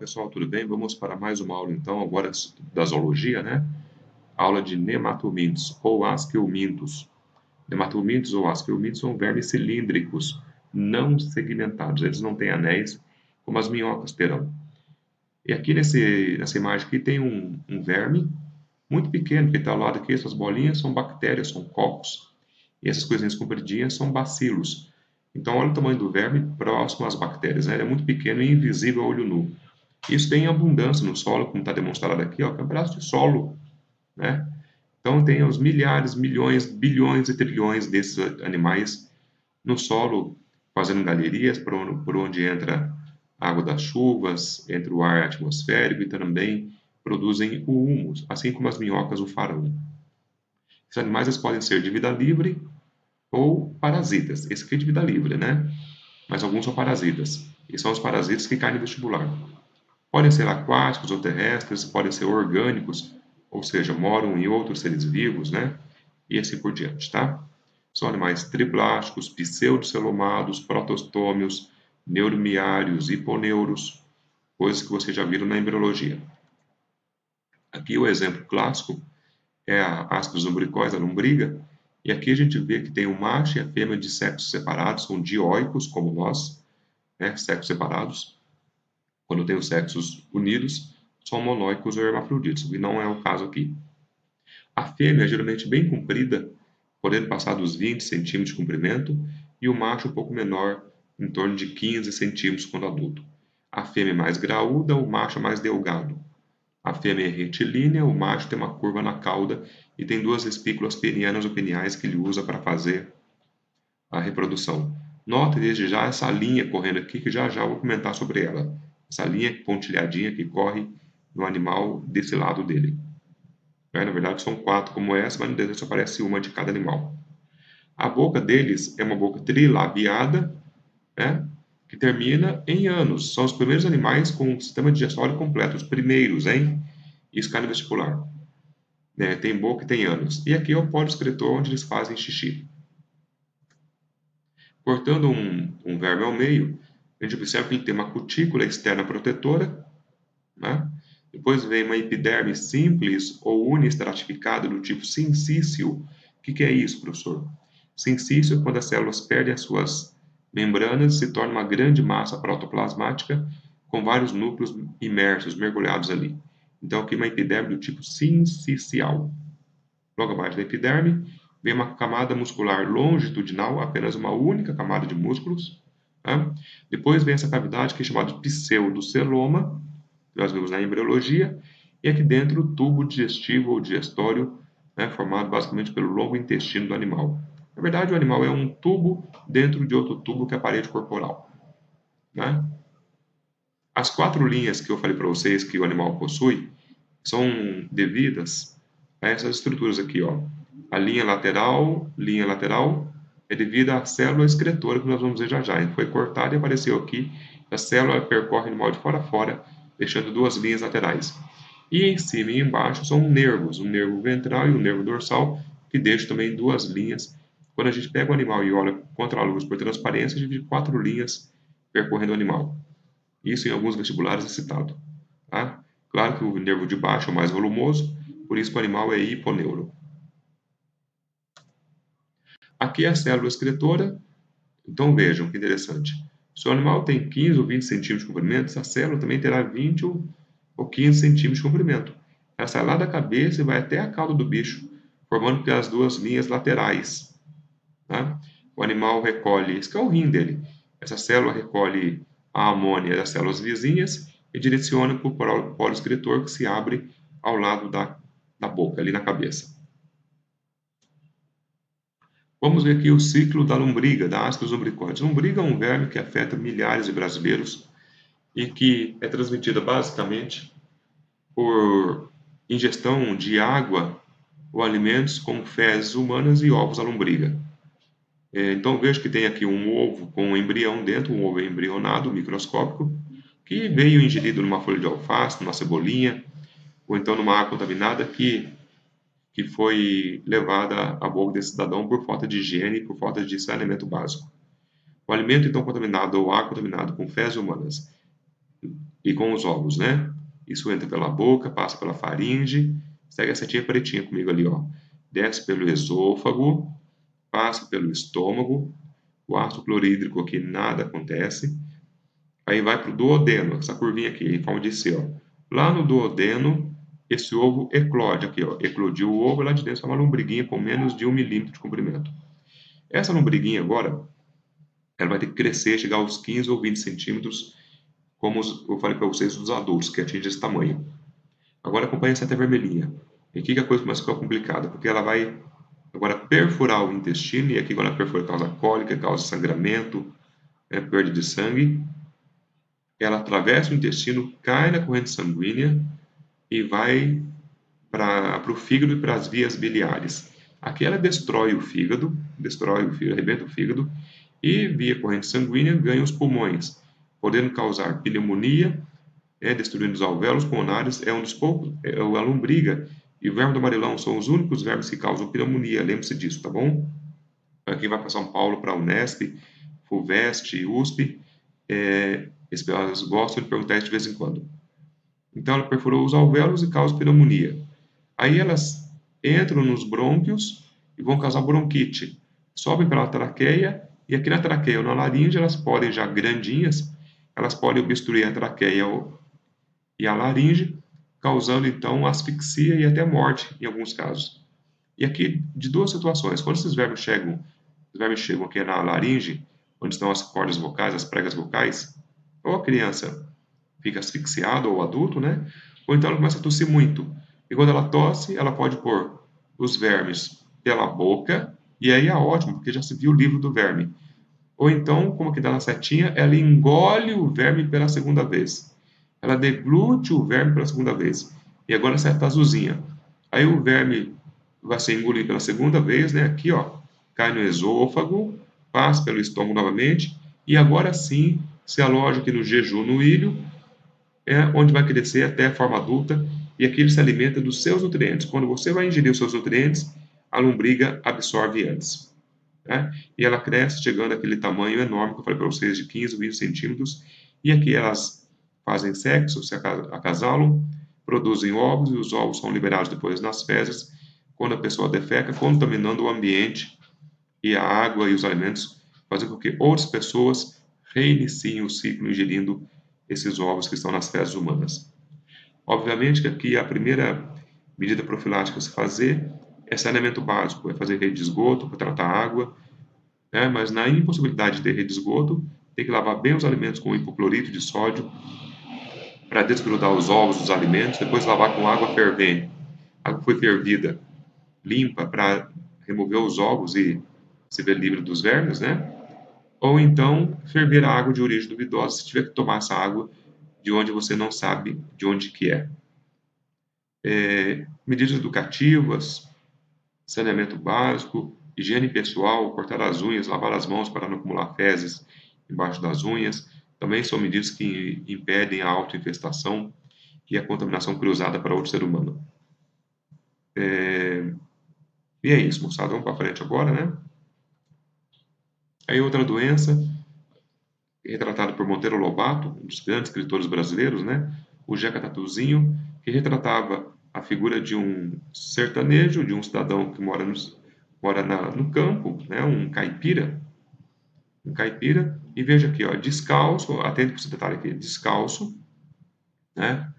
pessoal, tudo bem? Vamos para mais uma aula então, agora da zoologia, né? Aula de nematomintos ou asqueumintos. Nematomintos ou asqueumintos são vermes cilíndricos, não segmentados. Eles não têm anéis, como as minhocas terão. E aqui nessa imagem aqui tem um verme muito pequeno, que está ao lado aqui, essas bolinhas são bactérias, são cocos. E essas coisinhas compridinhas são bacilos. Então, olha o tamanho do verme próximo às bactérias, né? Ele é muito pequeno e invisível a olho nu. Isso tem abundância no solo, como está demonstrado aqui, ó, que é um pedaço de solo, né? Então tem os milhares, milhões, bilhões e trilhões desses animais no solo, fazendo galerias por onde entra a água das chuvas, entra o ar atmosférico e também produzem o humus, assim como as minhocas o farão. Esses animais eles podem ser de vida livre ou parasitas. Esse aqui é de vida livre, né? Mas alguns são parasitas. E são os parasitas que caem no vestibular. Podem ser aquáticos ou terrestres, podem ser orgânicos, ou seja, moram em outros seres vivos, né? E assim por diante, tá? São animais triplásticos, pseudocelomados, protostômios, neuromiários, hiponeuros, coisas que vocês já viram na embriologia. Aqui o exemplo clássico é a Ascus lumbricoides, a lombriga, e aqui a gente vê que tem o macho e a fêmea de sexos separados, são dioicos, como nós, né? Sexos separados. Quando tem os sexos unidos, são monóicos ou hermafroditos, e não é o caso aqui. A fêmea é geralmente bem comprida, podendo passar dos 20 centímetros de comprimento, e o macho um pouco menor, em torno de 15 centímetros quando adulto. A fêmea é mais graúda, o macho é mais delgado. A fêmea é retilínea, o macho tem uma curva na cauda e tem duas espículas penianas ou peniais que ele usa para fazer a reprodução. Note desde já essa linha correndo aqui, que já já eu vou comentar sobre ela. Essa linha pontilhadinha que corre no animal desse lado dele. Na verdade são 4 como essa, mas no desenho só aparece uma de cada animal. A boca deles é uma boca trilabiada, né, que termina em ânus. São os primeiros animais com um sistema digestório completo, os primeiros, hein? Isso cai no vestibular. Tem boca e tem ânus. E aqui é o polo excretor, onde eles fazem xixi. Cortando um verme ao meio, a gente observa que ele tem uma cutícula externa protetora, né? Depois vem uma epiderme simples ou uniestratificada do tipo sincício. O que é isso, professor? Sincício é quando as células perdem as suas membranas e se torna uma grande massa protoplasmática com vários núcleos imersos, mergulhados ali. Então, aqui uma epiderme do tipo sincicial. Logo abaixo da epiderme, vem uma camada muscular longitudinal, apenas uma única camada de músculos. Tá? Depois vem essa cavidade que é chamada de pseudoceloma, que nós vimos na embriologia, e aqui dentro o tubo digestivo ou digestório, né, formado basicamente pelo longo intestino do animal. Na verdade, o animal é um tubo dentro de outro tubo que é a parede corporal. Né? As 4 linhas que eu falei para vocês que o animal possui são devidas a essas estruturas aqui, ó. A linha lateral é devida à célula excretora que nós vamos ver já já. Ele foi cortada e apareceu aqui. A célula percorre o animal de fora a fora, deixando 2 linhas laterais. E em cima e embaixo são nervos, o nervo ventral e o nervo dorsal, que deixam também 2 linhas. Quando a gente pega o animal e olha contra a luz por transparência, a gente vê 4 linhas percorrendo o animal. Isso em alguns vestibulares é citado. Tá? Claro que o nervo de baixo é o mais volumoso, por isso que o animal é hiponeuro. Aqui é a célula excretora. Então vejam que interessante. Se o animal tem 15 ou 20 centímetros de comprimento, essa célula também terá 20 ou 15 centímetros de comprimento. Ela sai lá da cabeça e vai até a cauda do bicho, formando as 2 linhas laterais. Tá? O animal recolhe, esse é o rim dele. Essa célula recolhe a amônia das células vizinhas e direciona para o polo excretor que se abre ao lado da boca, ali na cabeça. Vamos ver aqui o ciclo da lombriga, da Ascus lumbricoides. Lombriga é um verme que afeta milhares de brasileiros e que é transmitida basicamente por ingestão de água ou alimentos como fezes humanas e ovos da lombriga. Então vejo que tem aqui um ovo com um embrião dentro, um ovo embrionado, microscópico, que veio ingerido numa folha de alface, numa cebolinha, ou então numa água contaminada que foi levada à boca desse cidadão por falta de higiene, por falta de saneamento básico. O alimento então contaminado ou água contaminada com fezes humanas e com os ovos, né? Isso entra pela boca, passa pela faringe, segue a setinha pretinha comigo ali, ó. Desce pelo esôfago, passa pelo estômago, o ácido clorídrico aqui nada acontece. Aí vai para o duodeno, essa curvinha aqui, em forma de C, ó. Lá no duodeno, esse ovo eclode aqui, ó. Eclodiu o ovo, lá de dentro é uma lombriguinha com menos de 1 milímetro de comprimento. Essa lombriguinha agora, ela vai ter que crescer, chegar aos 15 ou 20 centímetros, como eu falei para vocês dos adultos, que atinge esse tamanho. Agora acompanha a seta vermelhinha. E aqui que a coisa começa a ficar complicada, porque ela vai agora perfurar o intestino, e aqui quando ela perfura causa cólica, causa sangramento, perda de sangue. Ela atravessa o intestino, cai na corrente sanguínea e vai para o fígado e para as vias biliares. Aqui ela destrói o fígado, arrebenta o fígado e, via corrente sanguínea, ganha os pulmões, podendo causar pneumonia, destruindo os alvéolos pulmonares. É um dos poucos, a lombriga e o verme do amarelão são os únicos vermes que causam pneumonia, lembre-se disso, tá bom? Quem vai para São Paulo, para a Unesp, FUVEST, USP, elas gostam de perguntar isso de vez em quando. Então, ela perfurou os alvéolos e causa pneumonia. Aí elas entram nos brônquios e vão causar bronquite. Sobem pela traqueia e aqui na traqueia ou na laringe elas podem, já grandinhas, elas podem obstruir a traqueia e a laringe, causando então asfixia e até morte em alguns casos. E aqui de duas situações. Quando esses vermes chegam aqui na laringe, onde estão as cordas vocais, as pregas vocais, ou a criança fica asfixiada, ou o adulto, né? Ou então ela começa a tossir muito. E quando ela tosse, ela pode pôr os vermes pela boca, e aí é ótimo, porque já se viu o livro do verme. Ou então, como que dá na setinha, ela engole o verme pela segunda vez. Ela deglute o verme pela segunda vez. E agora a seta azulzinha. Aí o verme vai ser engolido pela segunda vez, né? Aqui, ó, cai no esôfago, passa pelo estômago novamente, e agora sim se aloja aqui no jejum no ilho, onde vai crescer até a forma adulta, e aqui ele se alimenta dos seus nutrientes. Quando você vai ingerir os seus nutrientes, a lombriga absorve antes. Né? E ela cresce, chegando àquele tamanho enorme que eu falei para vocês, de 15 ou 20 centímetros, e aqui elas fazem sexo, se acasalam, produzem ovos, e os ovos são liberados depois nas fezes, quando a pessoa defeca, contaminando o ambiente e a água e os alimentos, fazendo com que outras pessoas reiniciem o ciclo ingerindo esses ovos que estão nas fezes humanas. Obviamente que aqui a primeira medida profilática a se fazer é saneamento básico, é fazer rede de esgoto para tratar a água, né? Mas na impossibilidade de ter rede de esgoto, tem que lavar bem os alimentos com hipoclorito de sódio para desgrudar os ovos dos alimentos, depois lavar com água fervente, água que foi fervida, limpa para remover os ovos e se ver livre dos vermes, né? Ou então ferver a água de origem duvidosa se tiver que tomar essa água de onde você não sabe de onde que é. Medidas educativas, saneamento básico, higiene pessoal, cortar as unhas, lavar as mãos para não acumular fezes embaixo das unhas, também são medidas que impedem a autoinfestação e a contaminação cruzada para outro ser humano. E é isso, moçada. Vamos para frente agora, né? Aí outra doença, retratada por Monteiro Lobato, um dos grandes escritores brasileiros, né? O Jeca Tatuzinho, que retratava a figura de um sertanejo, de um cidadão que mora no campo, né? Um caipira, e veja aqui, ó, descalço, atente para esse detalhe aqui, descalço, né?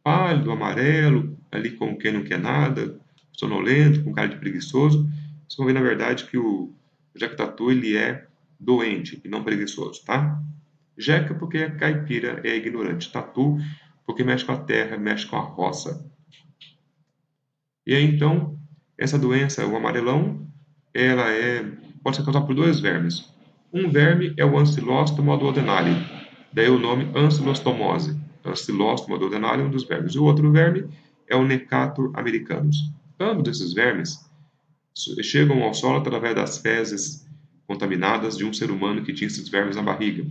Pálido, amarelo, ali com quem não quer nada, sonolento, com cara de preguiçoso. Vocês vão ver, na verdade, que o Jeca Tatu, ele é doente e não preguiçoso, tá? Jeca porque é caipira, é ignorante. Tatu porque mexe com a terra, mexe com a roça. E aí, então, essa doença, o amarelão, pode ser causada por dois vermes. Um verme é o Ancylostoma duodenale, daí o nome ancilostomose. Ancylostoma duodenale é um dos vermes. E o outro verme é o Necator americanus. Ambos esses vermes chegam ao solo através das fezes contaminadas de um ser humano que tinha esses vermes na barriga.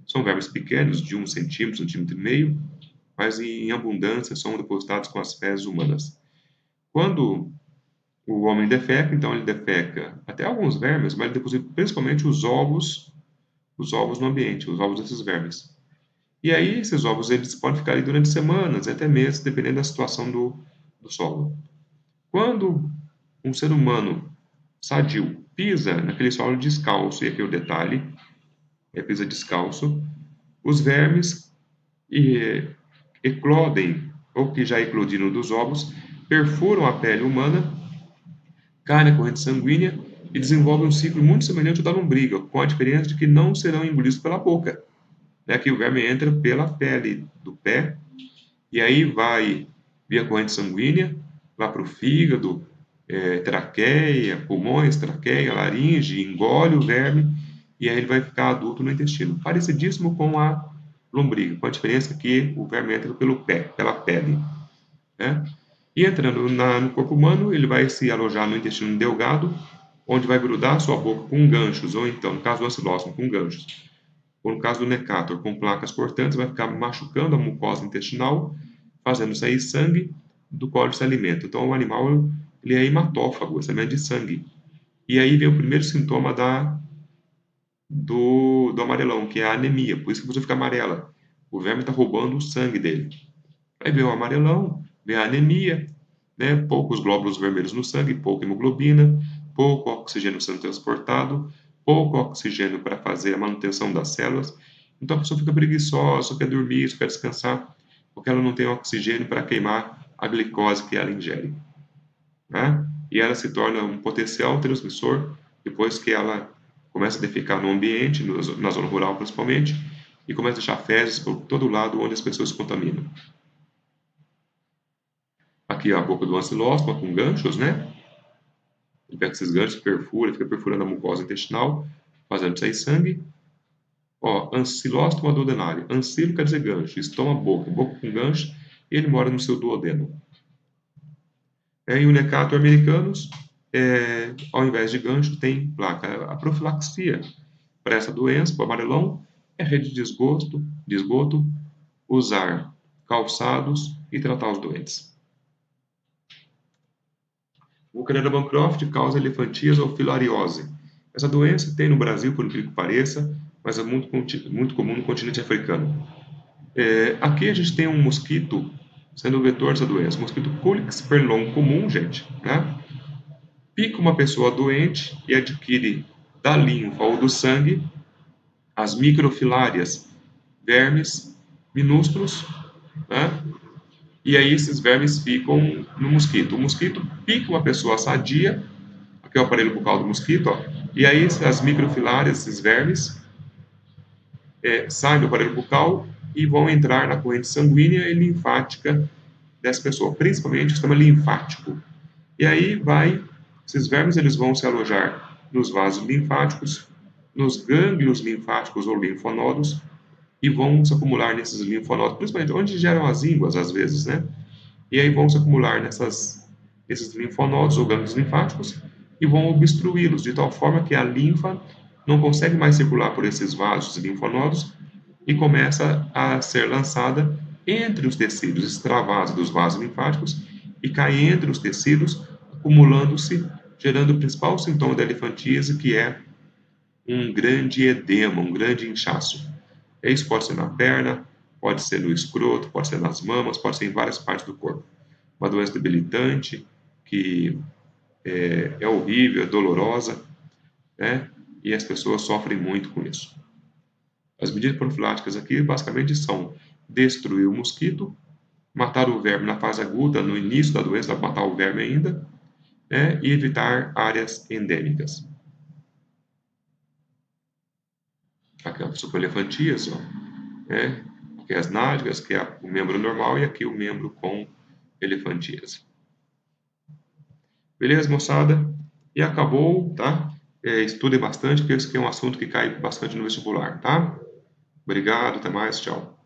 São vermes pequenos, de 1 centímetro, 1,5 cm, mas em abundância são depositados com as fezes humanas. Quando o homem defeca, então ele defeca até alguns vermes, mas ele deposita principalmente os ovos no ambiente, os ovos desses vermes. E aí, esses ovos eles podem ficar ali durante semanas, até meses, dependendo da situação do solo. Quando um ser humano sadio pisa naquele solo descalço, e aqui é o detalhe, pisa descalço, os vermes eclodem, ou que já eclodiram dos ovos, perfuram a pele humana, caem na corrente sanguínea e desenvolvem um ciclo muito semelhante ao da lombriga, com a diferença de que não serão engolidos pela boca. Que o verme entra pela pele do pé e aí vai via corrente sanguínea lá para o fígado, traqueia, pulmões, traqueia, laringe, engole o verme e aí ele vai ficar adulto no intestino. Parecidíssimo com a lombriga, com a diferença que o verme entra pelo pé, pela pele. Né? E entrando no corpo humano, ele vai se alojar no intestino delgado, onde vai grudar sua boca com ganchos, ou então, no caso do ancilóstomo, com ganchos. Ou no caso do necator, com placas cortantes, vai ficar machucando a mucosa intestinal, fazendo sair sangue do qual ele se alimenta. Então, o animal ele é hematófago, se alimenta de sangue. E aí vem o primeiro sintoma do amarelão, que é a anemia. Por isso que a pessoa fica amarela. O verme está roubando o sangue dele. Aí vem o amarelão, vem a anemia, né? Poucos glóbulos vermelhos no sangue, pouca hemoglobina, pouco oxigênio sendo transportado, pouco oxigênio para fazer a manutenção das células. Então a pessoa fica preguiçosa, só quer dormir, só quer descansar, porque ela não tem oxigênio para queimar a glicose que ela ingere. Né? E ela se torna um potencial transmissor depois que ela começa a defecar no ambiente, na zona rural principalmente, e começa a deixar fezes por todo lado onde as pessoas se contaminam. Aqui a boca do ancilóstoma com ganchos, né? Ele pega esses ganchos, perfura, fica perfurando a mucosa intestinal, fazendo sair sangue. Ó, ancilóstoma duodenário. Ancilo quer dizer gancho, estômago, boca, boca com gancho, e ele mora no seu duodeno. E o necator americanus, ao invés de gancho, tem placa. A profilaxia para essa doença, para o amarelão, é rede de esgoto, usar calçados e tratar os doentes. O Candida Bancroft causa elefantíase ou filariose. Essa doença tem no Brasil, por incrível que pareça, mas é muito comum no continente africano. Aqui a gente tem um mosquito sendo o vetor dessa doença, o mosquito Culex perlon comum, gente, né? Pica uma pessoa doente e adquire da linfa ou do sangue as microfilárias, vermes minúsculos, né? E aí esses vermes ficam no mosquito. O mosquito pica uma pessoa sadia, aqui é o aparelho bucal do mosquito, ó, e aí as microfilárias, esses vermes, saem do aparelho bucal e vão entrar na corrente sanguínea e linfática dessa pessoa, principalmente o sistema linfático. E aí esses vermes eles vão se alojar nos vasos linfáticos, nos gânglios linfáticos ou linfonodos, e vão se acumular nesses linfonodos, principalmente onde geram as ínguas, às vezes, né? E aí vão se acumular nesses linfonodos ou gânglios linfáticos e vão obstruí-los, de tal forma que a linfa não consegue mais circular por esses vasos e linfonodos e começa a ser lançada entre os tecidos, extravasa dos vasos linfáticos e cai entre os tecidos, acumulando-se, gerando o principal sintoma da elefantíase, que é um grande edema, um grande inchaço. Isso pode ser na perna, pode ser no escroto, pode ser nas mamas, pode ser em várias partes do corpo. Uma doença debilitante, que é horrível, é dolorosa, né? E as pessoas sofrem muito com isso. As medidas profiláticas aqui basicamente são destruir o mosquito, matar o verme na fase aguda, no início da doença, matar o verme ainda, né? E evitar áreas endêmicas. Aqui a superelefantíase, ó, né? Aqui as nádegas, que é o membro normal, e aqui o membro com elefantíase. Beleza, moçada? E acabou, tá? Estudem bastante, porque esse aqui é um assunto que cai bastante no vestibular, tá? Obrigado, até mais, tchau.